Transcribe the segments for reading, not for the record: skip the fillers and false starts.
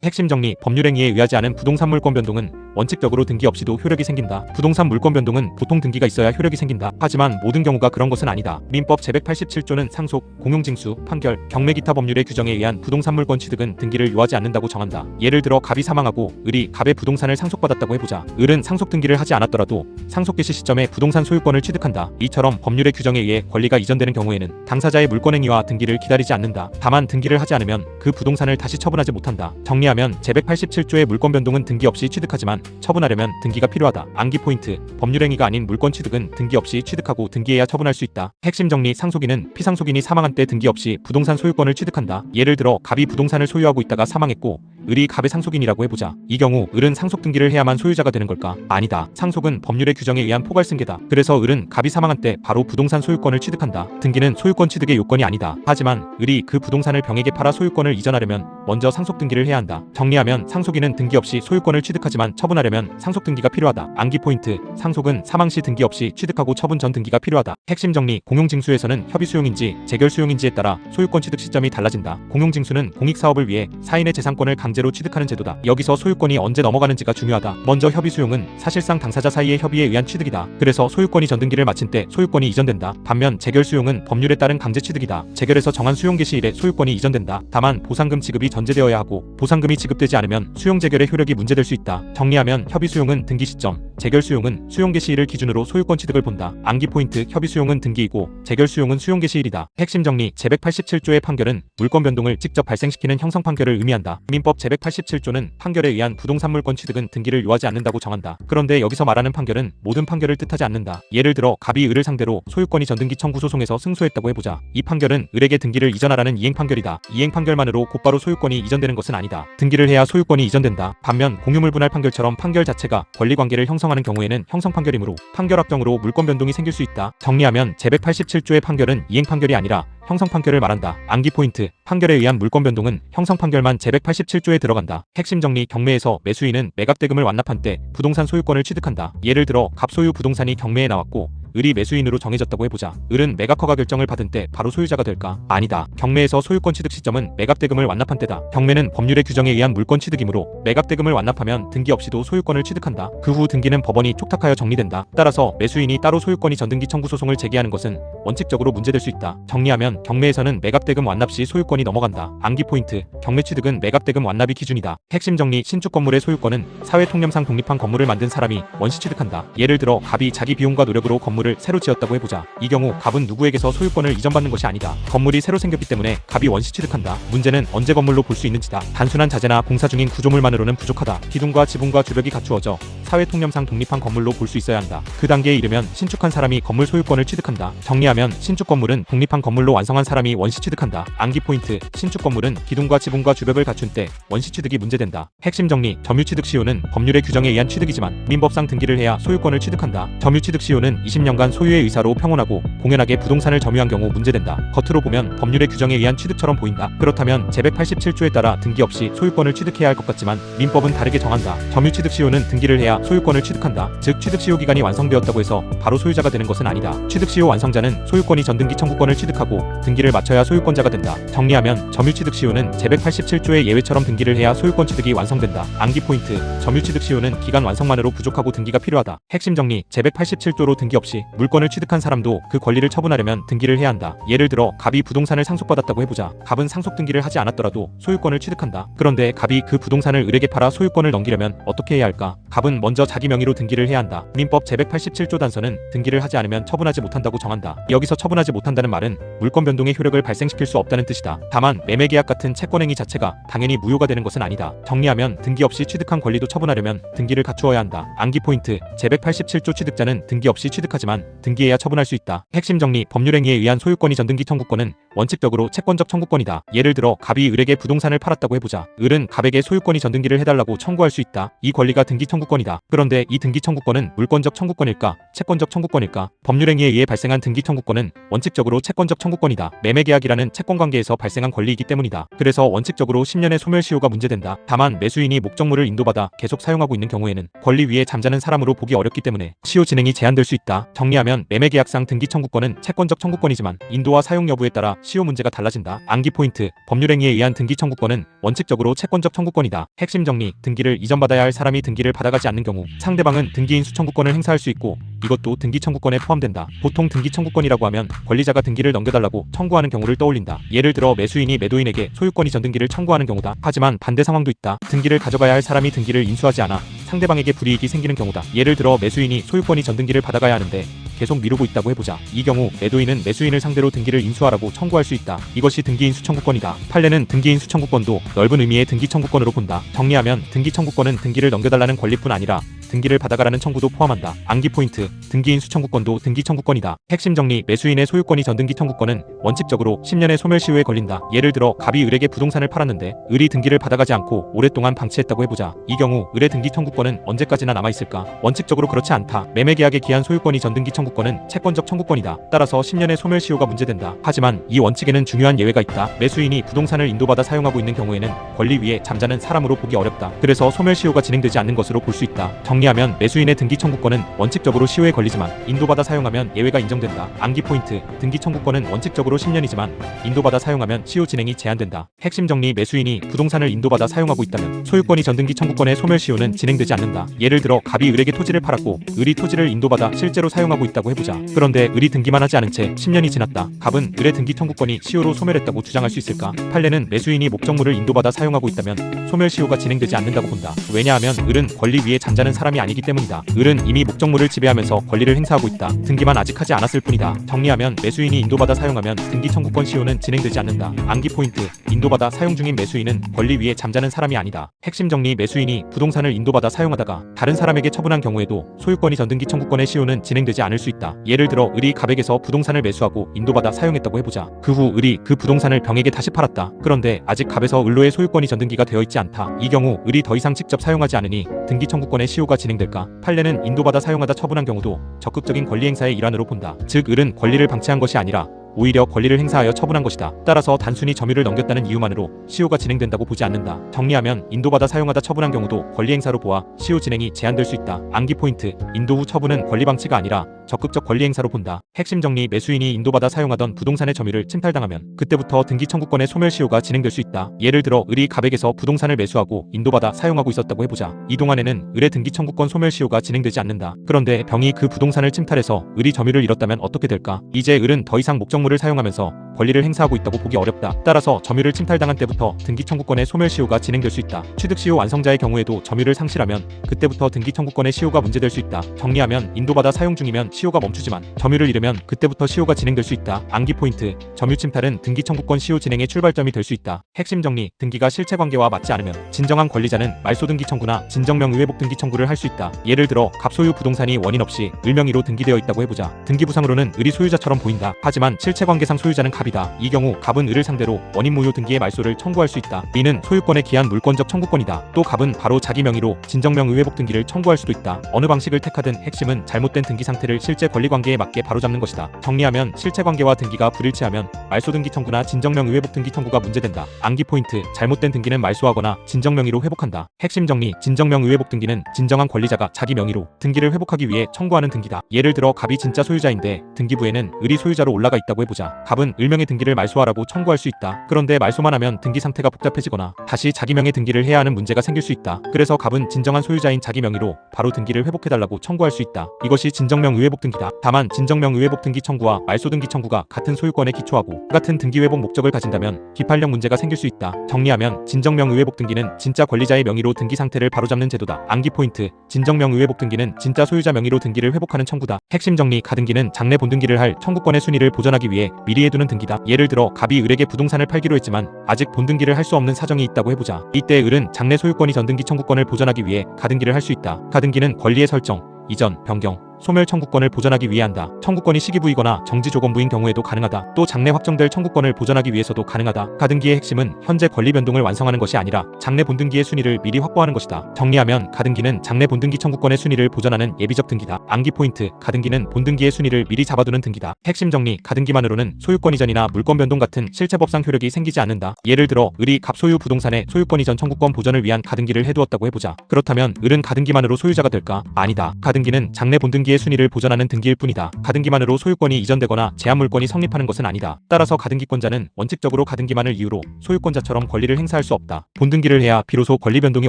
핵심 정리, 법률행위에 의하지 않은 부동산 물권 변동은 원칙적으로 등기 없이도 효력이 생긴다. 부동산 물권 변동은 보통 등기가 있어야 효력이 생긴다. 하지만 모든 경우가 그런 것은 아니다. 민법 제187조는 상속, 공용징수, 판결, 경매 기타 법률의 규정에 의한 부동산 물권 취득은 등기를 요하지 않는다고 정한다. 예를 들어 갑이 사망하고 을이 갑의 부동산을 상속받았다고 해보자. 을은 상속 등기를 하지 않았더라도 상속 개시 시점에 부동산 소유권을 취득한다. 이처럼 법률의 규정에 의해 권리가 이전되는 경우에는 당사자의 물권행위와 등기를 기다리지 않는다. 다만 등기를 하지 않으면 그 부동산을 다시 처분하지 못한다. 정리하면 제187조의 물권 변동은 등기 없이 취득하지만 처분하려면 등기가 필요하다. 암기 포인트, 법률행위가 아닌 물권 취득은 등기 없이 취득하고 등기해야 처분할 수 있다. 핵심 정리, 상속인은 피상속인이 사망한 때 등기 없이 부동산 소유권을 취득한다. 예를 들어 갑이 부동산을 소유하고 있다가 사망했고 을이 갑의 상속인이라고 해보자. 이 경우 을은 상속 등기를 해야만 소유자가 되는 걸까? 아니다. 상속은 법률의 규정에 의한 포괄승계다. 그래서 을은 갑이 사망한 때 바로 부동산 소유권을 취득한다. 등기는 소유권 취득의 요건이 아니다. 하지만 을이 그 부동산을 병에게 팔아 소유권을 이전하려면 먼저 상속 등기를 해야 한다. 정리하면 상속인은 등기 없이 소유권을 취득하지만 처분하려면 상속 등기가 필요하다. 암기 포인트, 상속은 사망 시 등기 없이 취득하고 처분 전 등기가 필요하다. 핵심 정리, 공용징수에서는 협의 수용인지 재결 수용인지에 따라 소유권 취득 시점이 달라진다. 공용징수는 공익사업을 위해 사인의 재산권을 강제로 취득하는 제도다. 여기서 소유권이 언제 넘어가는지가 중요하다. 먼저 협의 수용은 사실상 당사자 사이의 협의에 의한 취득이다. 그래서 소유권이 전등기를 마친 때 소유권이 이전된다. 반면 재결 수용은 법률에 따른 강제 취득이다. 재결에서 정한 수용 개시일에 소유권이 이전된다. 다만 보상금 지급이 전제되어야 하고 보상금이 지급되지 않으면 수용 재결의 효력이 문제될 수 있다. 정리하면 협의 수용은 등기 시점, 재결 수용은 수용 개시일을 기준으로 소유권 취득을 본다. 암기 포인트, 협의 수용은 등기이고 재결 수용은 수용 개시일이다. 핵심 정리, 제187조의 판결은 물권 변동을 직접 발생시키는 형성 판결을 의미한다. 민법 제187조는 판결에 의한 부동산 물권 취득은 등기를 요하지 않는다고 정한다. 그런데 여기서 말하는 판결은 모든 판결을 뜻하지 않는다. 예를 들어 갑이 을을 상대로 소유권이 전등기 청구 소송에서 승소했다고 해보자. 이 판결은 을에게 등기를 이전하라는 이행 판결이다. 이행 판결만으로 곧바로 소유권이 이전되는 것은 아니다. 등기를 해야 소유권이 이전된다. 반면 공유물 분할 판결처럼 판결 자체가 권리관계를 형성하는 경우에는 형성 판결이므로 판결 확정으로 물권 변동이 생길 수 있다. 정리하면 제187조의 판결은 이행 판결이 아니라 형성 판결을 말한다. 암기 포인트, 판결에 의한 물권 변동은 형성 판결만 제187조에 들어간다. 핵심 정리, 경매에서 매수인은 매각대금을 완납한 때 부동산 소유권을 취득한다. 예를 들어 갑 소유 부동산이 경매에 나왔고 을이 매수인으로 정해졌다고 해보자. 을은 매각 허가 결정을 받은 때 바로 소유자가 될까? 아니다. 경매에서 소유권 취득 시점은 매각대금을 완납한 때다. 경매는 법률의 규정에 의한 물권 취득이므로 매각대금을 완납하면 등기 없이도 소유권을 취득한다. 그 후 등기는 법원이 촉탁하여 정리된다. 따라서 매수인이 따로 소유권이 전등기 청구 소송을 제기하는 것은 원칙적으로 문제될 수 있다. 정리하면 경매에서는 매각대금 완납 시 소유권이 넘어간다. 암기 포인트, 경매 취득은 매각대금 완납이 기준이다. 핵심 정리, 신축 건물의 소유권은 사회통념상 독립한 건물을 만든 사람이 원시 취득한다. 예를 들어 갑이 자기 비용과 노력으로 건물을 새로 지었다고 해보자. 이 경우 갑은 누구에게서 소유권을 이전받는 것이 아니다. 건물이 새로 생겼기 때문에 갑이 원시 취득한다. 문제는 언제 건물로 볼 수 있는지다. 단순한 자재나 공사 중인 구조물만으로는 부족하다. 기둥과 지붕과 주벽이 갖추어져 사회통념상 독립한 건물로 볼 수 있어야 한다. 그 단계에 이르면 신축한 사람이 건물 소유권을 취득한다. 정리하면 신축 건물은 독립한 건물로 완성한 사람이 원시 취득한다. 암기 포인트, 신축 건물은 기둥과 지붕과 주벽을 갖춘 때 원시 취득이 문제된다. 핵심 정리, 점유 취득 시효는 법률의 규정에 의한 취득이지만 민법상 등기를 해야 소유권을 취득한다. 점유 취득 시효는 20년간 소유의 의사로 평온하고 공연하게 부동산을 점유한 경우 문제된다. 겉으로 보면 법률의 규정에 의한 취득처럼 보인다. 그렇다면 제187조에 따라 등기 없이 소유권을 취득해야 할 것 같지만 민법은 다르게 정한다. 점유 취득 시효는 등기를 해야 소유권을 취득한다. 즉 취득 시효 기간이 완성되었다고 해서 바로 소유자가 되는 것은 아니다. 취득 시효 완성자는 소유권이 전등기 청구권을 취득하고 등기를 마쳐야 소유권자가 된다. 정리하면 점유 취득 시효는 제187조의 예외처럼 등기를 해야 소유권 취득이 완성된다. 암기 포인트, 점유 취득 시효는 기간 완성만으로 부족하고 등기가 필요하다. 핵심 정리, 제187조로 등기 없이 물권을 취득한 사람도 그 권리를 처분하려면 등기를 해야 한다. 예를 들어 갑이 부동산을 상속받았다고 해보자. 갑은 상속 등기를 하지 않았더라도 소유권을 취득한다. 그런데 갑이 그 부동산을 을에게 팔아 소유권을 넘기려면 어떻게 해야 할까? 갑은 먼저 자기 명의로 등기를 해야 한다. 민법 제187조 단서는 등기를 하지 않으면 처분하지 못한다고 정한다. 여기서 처분하지 못한다는 말은 물권 변동의 효력을 발생시킬 수 없다는 뜻이다. 다만 매매계약 같은 채권행위 자체가 당연히 무효가 되는 것은 아니다. 정리하면 등기 없이 취득한 권리도 처분하려면 등기를 갖추어야 한다. 암기 포인트, 제187조 취득자는 등기 없이 취득하지만 등기해야 처분할 수 있다. 핵심 정리, 법률행위에 의한 소유권이 전등기 청구권은 원칙적으로 채권적 청구권이다. 예를 들어 갑이 을에게 부동산을 팔았다고 해보자. 을은 갑에게 소유권이 전등기를 해달라고 청구할 수 있다. 이 권리가 등기 청구권이다. 그런데 이 등기 청구권은 물권적 청구권일까? 채권적 청구권일까? 법률행위에 의해 발생한 등기 청구권은 원칙적으로 채권적 청구권이다. 매매계약이라는 채권관계에서 발생한 권리이기 때문이다. 그래서 원칙적으로 10년의 소멸시효가 문제된다. 다만 매수인이 목적물을 인도받아 계속 사용하고 있는 경우에는 권리 위에 잠자는 사람으로 보기 어렵기 때문에 시효 진행이 제한될 수 있다. 정리하면 매매계약상 등기 청구권은 채권적 청구권이지만 인도와 사용 여부에 따라 시효 문제가 달라진다. 암기 포인트. 법률행위에 의한 등기 청구권은 원칙적으로 채권적 청구권이다. 핵심 정리. 등기를 이전받아야 할 사람이 등기를 받아가지 않는 경우 상대방은 등기 인수 청구권을 행사할 수 있고 이것도 등기 청구권에 포함된다. 보통 등기 청구권이라고 하면 권리자가 등기를 넘겨달라고 청구하는 경우를 떠올린다. 예를 들어 매수인이 매도인에게 소유권 이전 등기를 청구하는 경우다. 하지만 반대 상황도 있다. 등기를 가져가야 할 사람이 등기를 인수하지 않아 상대방에게 불이익이 생기는 경우다. 예를 들어 매수인이 소유권 이전 등기를 받아가야 하는데 계속 미루고 있다고 해보자. 이 경우 매도인은 매수인을 상대로 등기를 인수하라고 청구할 수 있다. 이것이 등기 인수 청구권이다. 판례는 등기 인수 청구권도 넓은 의미의 등기 청구권으로 본다. 정리하면 등기 청구권은 등기를 넘겨달라는 권리뿐 아니라 등기를 받아가라는 청구도 포함한다. 암기 포인트. 등기 인수 청구권도 등기 청구권이다. 핵심 정리. 매수인의 소유권이 전등기 청구권은 원칙적으로 10년의 소멸시효에 걸린다. 예를 들어 갑이 을에게 부동산을 팔았는데 을이 등기를 받아가지 않고 오랫동안 방치했다고 해보자. 이 경우 을의 등기 청구권은 언제까지나 남아있을까? 원칙적으로 그렇지 않다. 매매계약에 기한 소유권이 전등기 청구권은 채권적 청구권이다. 따라서 10년의 소멸시효가 문제된다. 하지만 이 원칙에는 중요한 예외가 있다. 매수인이 부동산을 인도받아 사용하고 있는 경우에는 권리 위에 잠자는 사람으로 보기 어렵다. 그래서 소멸시효가 진행되지 않는 것으로 볼 수 있다. 정리하면 매수인의 등기 청구권은 원칙적으로 시효에 걸리지만 인도받아 사용하면 예외가 인정된다. 암기 포인트. 등기 청구권은 원칙적으로 10년이지만 인도받아 사용하면 시효 진행이 제한된다. 핵심 정리. 매수인이 부동산을 인도받아 사용하고 있다면 소유권이 전등기 청구권의 소멸시효는 진행되지 않는다. 예를 들어 갑이 을에게 토지를 팔았고 을이 토지를 인도받아 실제로 사용하고 있다고 해보자. 그런데 을이 등기만 하지 않은 채 10년이 지났다. 갑은 을의 등기 청구권이 시효로 소멸했다고 주장할 수 있을까? 판례는 매수인이 목적물을 인도받아 사용하고 있다면 소멸시효가 진행되지 않는다고 본다. 왜냐하면 을은 권리 위에 잠자는 사람이 아니기 때문이다. 을은 이미 목적물을 지배하면서 권리를 행사하고 있다. 등기만 아직 하지 않았을 뿐이다. 정리하면 매수인이 인도받아 사용하면 등기 청구권 시효는 진행되지 않는다. 암기 포인트. 인도받아 사용 중인 매수인은 권리 위에 잠자는 사람이 아니다. 핵심 정리. 매수인이 부동산을 인도받아 사용하다가 다른 사람에게 처분한 경우에도 소유권이 전등기 청구권의 시효는 진행되지 않을 수 있다. 예를 들어 을이 갑에게서 부동산을 매수하고 인도받아 사용했다고 해보자. 그 후 을이 그 부동산을 병에게 다시 팔았다. 그런데 아직 갑에서 을로의 소유권이 전등기가 되어 있지 않다. 이 경우 을이 더 이상 직접 사용하지 않으니 등기 청구권의 시효가 진행될까? 판례는 인도받아 사용하다 처분한 경우도 적극적인 권리 행사의 일환으로 본다. 즉 을은 권리를 방치한 것이 아니라 오히려 권리를 행사하여 처분한 것이다. 따라서 단순히 점유를 넘겼다는 이유만으로 시효가 진행된다고 보지 않는다. 정리하면 인도받아 사용하다 처분한 경우도 권리 행사로 보아 시효 진행이 제한될 수 있다. 암기 포인트. 인도 후 처분은 권리 방치가 아니라 적극적 권리 행사로 본다. 핵심 정리. 매수인이 인도받아 사용하던 부동산의 점유를 침탈당하면 그때부터 등기 청구권의 소멸시효가 진행될 수 있다. 예를 들어 을이 갑에게서 부동산을 매수하고 인도받아 사용하고 있었다고 해보자. 이동안에는 을의 등기 청구권 소멸시효가 진행되지 않는다. 그런데 병이 그 부동산을 침탈해서 을이 점유를 잃었다면 어떻게 될까? 이제 을은 더 이상 목적물을 사용하면서 권리를 행사하고 있다고 보기 어렵다. 따라서 점유를 침탈당한 때부터 등기 청구권의 소멸시효가 진행될 수 있다. 취득시효 완성자의 경우에도 점유를 상실하면 그때부터 등기 청구권의 시효가 문제될 수 있다. 정리하면 인도받아 사용 중이면 시효가 멈추지만 점유를 잃으면 그때부터 시효가 진행될 수 있다. 암기 포인트. 점유 침탈은 등기 청구권 시효 진행의 출발점이 될 수 있다. 핵심 정리. 등기가 실체관계와 맞지 않으면 진정한 권리자는 말소등기 청구나 진정명의회복 등기 청구를 할 수 있다. 예를 들어 갑 소유 부동산이 원인 없이 을 명의로 등기되어 있다고 해보자. 등기부상으로는 을이 소유자처럼 보인다. 하지만 실체관계상 소유자는 갑이다. 이 경우 갑은 을을 상대로 원인 무효 등기의 말소를 청구할 수 있다. 이는 소유권에 기한 물권적 청구권이다. 또 갑은 바로 자기 명의로 진정명의회복 등기를 청구할 수도 있다. 어느 방식을 택하든 핵심은 잘못된 등기 상태를 실제 권리관계에 맞게 바로잡는 것이다. 정리하면 실체관계와 등기가 불일치하면 말소등기 청구나 진정명의회복 등기 청구가 문제된다. 암기 포인트. 잘못된 등기는 말소하거나 진정명의로 회복한다. 핵심 정리. 진정명의회복 등기는 진정한 권리자가 자기 명의로 등기를 회복하기 위해 청구하는 등기다. 예를 들어 갑이 진짜 소유자인데 등기부에는 을이 소유자로 올라가 있다고 해보자. 갑은 을명의 등기를 말소하라고 청구할 수 있다. 그런데 말소만 하면 등기 상태가 복잡해지거나 다시 자기 명의 등기를 해야 하는 문제가 생길 수 있다. 그래서 갑은 진정한 소유자인 자기 명의로 바로 등기를 회복해달라고 청구할 수 있다. 이것이 진정명의회복 등기다. 다만 진정명의회복 등기 청구와 말소등기 청구가 같은 소유권에 기초하고 같은 등기 회복 목적을 가진다면 기판령 문제가 생길 수 있다. 정리하면 진정명의회복 등기는 진짜 권리자의 명의로 등기 상태를 바로잡는 제도다. 암기 포인트. 진정명의회복 등기는 진짜 소유자 명의로 등기를 회복하는 청구다. 핵심 정리. 가등기는 장래 본등기를 할 청구권의 순위를 보전하기 위해 미리 해두는 등기다. 예를 들어 갑이 을에게 부동산을 팔기로 했지만 아직 본등기를 할 수 없는 사정이 있다고 해보자. 이때 을은 장래 소유권이 전등기 청구권을 보전하기 위해 가등기를 할 수 있다. 가등기는 권리의 설정, 이전, 변경, 소멸 청구권을 보전하기 위해 한다. 청구권이 시기부이거나 정지조건부인 경우에도 가능하다. 또 장래 확정될 청구권을 보전하기 위해서도 가능하다. 가등기의 핵심은 현재 권리 변동을 완성하는 것이 아니라 장래 본등기의 순위를 미리 확보하는 것이다. 정리하면 가등기는 장래 본등기 청구권의 순위를 보전하는 예비적 등기다. 암기 포인트. 가등기는 본등기의 순위를 미리 잡아두는 등기다. 핵심 정리. 가등기만으로는 소유권 이전이나 물권 변동 같은 실체법상 효력이 생기지 않는다. 예를 들어 을이 갑 소유 부동산에 소유권 이전 청구권 보전을 위한 가등기를 해두었다고 해보자. 그렇다면 을은 가등기만으로 소유자가 될까? 아니다. 가등기는 장래 본등기 본등기의 순위를 보전하는 등기일 뿐이다. 가등기만으로 소유권이 이전되거나 제한물권이 성립하는 것은 아니다. 따라서 가등기권자는 원칙적으로 가등기만을 이유로 소유권자처럼 권리를 행사할 수 없다. 본등기를 해야 비로소 권리 변동이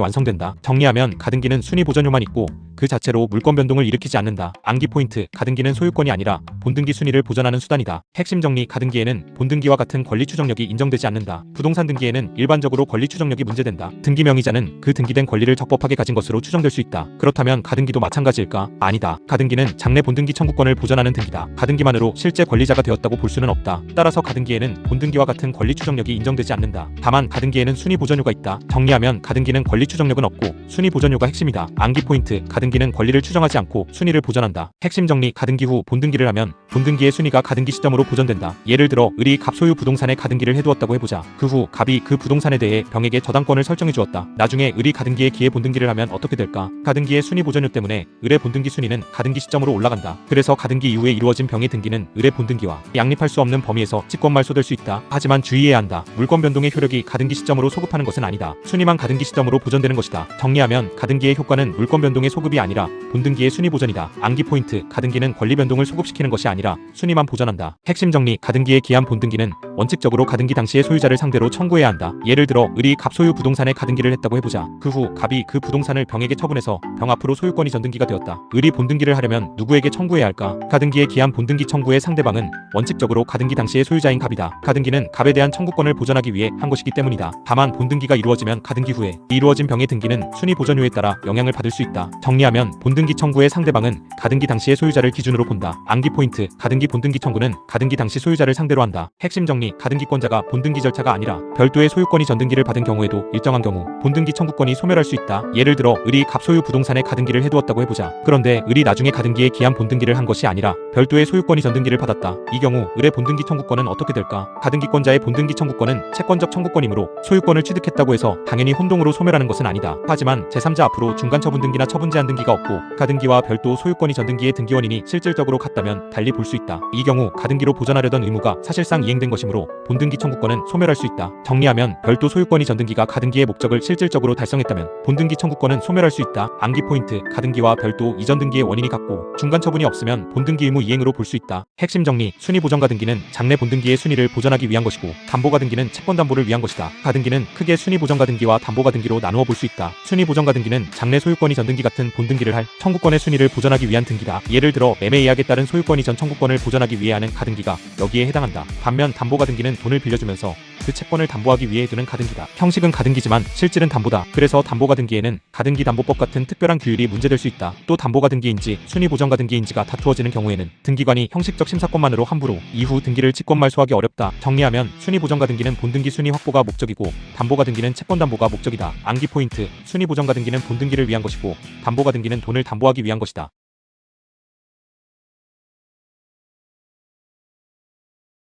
완성된다. 정리하면 가등기는 순위 보전료만 있고 그 자체로 물권 변동을 일으키지 않는다. 암기 포인트: 가등기는 소유권이 아니라 본등기 순위를 보전하는 수단이다. 핵심 정리: 가등기에는 본등기와 같은 권리 추정력이 인정되지 않는다. 부동산 등기에는 일반적으로 권리 추정력이 문제된다. 등기 명의자는 그 등기된 권리를 적법하게 가진 것으로 추정될 수 있다. 그렇다면 가등기도 마찬가지일까? 아니다. 가등기는 장래 본등기 청구권을 보전하는 등기다. 가등기만으로 실제 권리자가 되었다고 볼 수는 없다. 따라서 가등기에는 본등기와 같은 권리 추정력이 인정되지 않는다. 다만 가등기에는 순위 보전료가 있다. 정리하면 가등기는 권리 추정력은 없고 순위 보전료가 핵심이다. 암기 포인트: 가등기는 권리를 추정하지 않고 순위를 보전한다. 핵심 정리: 가등기 후 본등기를 하면 본등기의 순위가 가등기 시점으로 보전된다. 예를 들어 을이 갑 소유 부동산에 가등기를 해두었다고 해보자. 그 후 갑이 그 부동산에 대해 병에게 저당권을 설정해 주었다. 나중에 을이 가등기에 기해 본등기를 하면 어떻게 될까? 가등기의 순위 보전료 때문에 을의 본등기 순위는 가등기 시점으로 올라간다. 그래서 가등기 이후에 이루어진 병의 등기는 을의 본등기와 양립할 수 없는 범위에서 직권말소될 수 있다. 하지만 주의해야 한다. 물권 변동의 효력이 가등기 시점으로 소급하는 것은 아니다. 순위만 가등기 시점으로 보전되는 것이다. 정리하면 가등기의 효과는 물권 변동의 소급이 아니라 본등기의 순위 보전이다. 암기 포인트: 가등기는 권리 변동을 소급시키는 것이 아니라 순위만 보전한다. 핵심 정리: 가등기에 기한 본등기는 원칙적으로 가등기 당시의 소유자를 상대로 청구해야 한다. 예를 들어 을이 갑 소유 부동산에 가등기를 했다고 해보자. 그 후 갑이 그 부동산을 병에게 처분해서 병 앞으로 소유권이 전등기가 되었다. 을이 본등기를 하려면 누구에게 청구해야 할까? 가등기에 기한 본등기 청구의 상대방은 원칙적으로 가등기 당시의 소유자인 갑이다. 가등기는 갑에 대한 청구권을 보전하기 위해 한 것이기 때문이다. 다만 본등기가 이루어지면 가등기 후에 이루어진 병의 등기는 순위 보전료에 따라 영향을 받을 수 있다. 정리하면 본등기 청구의 상대방은 가등기 당시의 소유자를 기준으로 본다. 암기 포인트: 가등기 본등기 청구는 가등기 당시 소유자를 상대로 한다. 핵심 정리: 가등기권자가 본등기 절차가 아니라 별도의 소유권이 전등기를 받은 경우에도 일정한 경우 본등기 청구권이 소멸할 수 있다. 예를 들어 을이 갑 소유 부동산에 가등기를 해두었다고 해보자. 그런데 을이 나중에 가등기에 기한 본등기를 한 것이 아니라 별도의 소유권이 전등기를 받았다. 이 경우 을의 본등기 청구권은 어떻게 될까? 가등기권자의 본등기 청구권은 채권적 청구권이므로 소유권을 취득했다고 해서 당연히 혼동으로 소멸하는 것은 아니다. 하지만 제3자 앞으로 중간 처분 등기나 처분 제한 등기가 없고 가등기와 별도 소유권이 전등기의 등기 원인이 실질적으로 같다면 달리 볼 수 있다. 이 경우 가등기로 보전하려던 의무가 사실상 이행된 것이므로 본등기 청구권은 소멸할 수 있다. 정리하면 별도 소유권이 전등기가 가등기의 목적을 실질적으로 달성했다면 본등기 청구권은 소멸할 수 있다. 암기 포인트: 가등기와 별도 이전 등기의 원인이 같고 중간 처분이 없으면 본등기 의무 이행으로 볼 수 있다. 핵심 정리: 순위 보전 가등기는 장래 본등기의 순위를 보전하기 위한 것이고 담보 가등기는 채권 담보를 위한 것이다. 가등기는 크게 순위 보전 가등기와 담보 가등기로 나누어 볼 수 있다. 순위 보전 가등기는 장래 소유권이 전등기 같은 본등기를 할 청구권의 순위를 보전하기 위한 등기다. 예를 들어 매매 예약에 따른 소유권 이전 청구권을 보전하기 위해 하는 가등기가 여기에 해당한다. 반면 담보 가등기는 돈을 빌려주면서 그 채권을 담보하기 위해 두는 가등기다. 형식은 가등기지만 실질은 담보다. 그래서 담보 가등기에는 가등기 담보법 같은 특별한 규율이 문제될 수 있다. 또 담보 가등기인지 순위 보전 가등기인지가 다투어지는 경우에는 등기관이 형식적 심사권만으로 함부로 이후 등기를 직권 말소하기 어렵다. 정리하면 순위 보전 가등기는 본등기 순위 확보가 목적이고 담보 가등기는 채권 담보가 목적이다. 암기 포인트: 순위 보전 가등기는 본등기를 위한 것이고 담보 가등기는 돈을 담보하기 위한 것이다.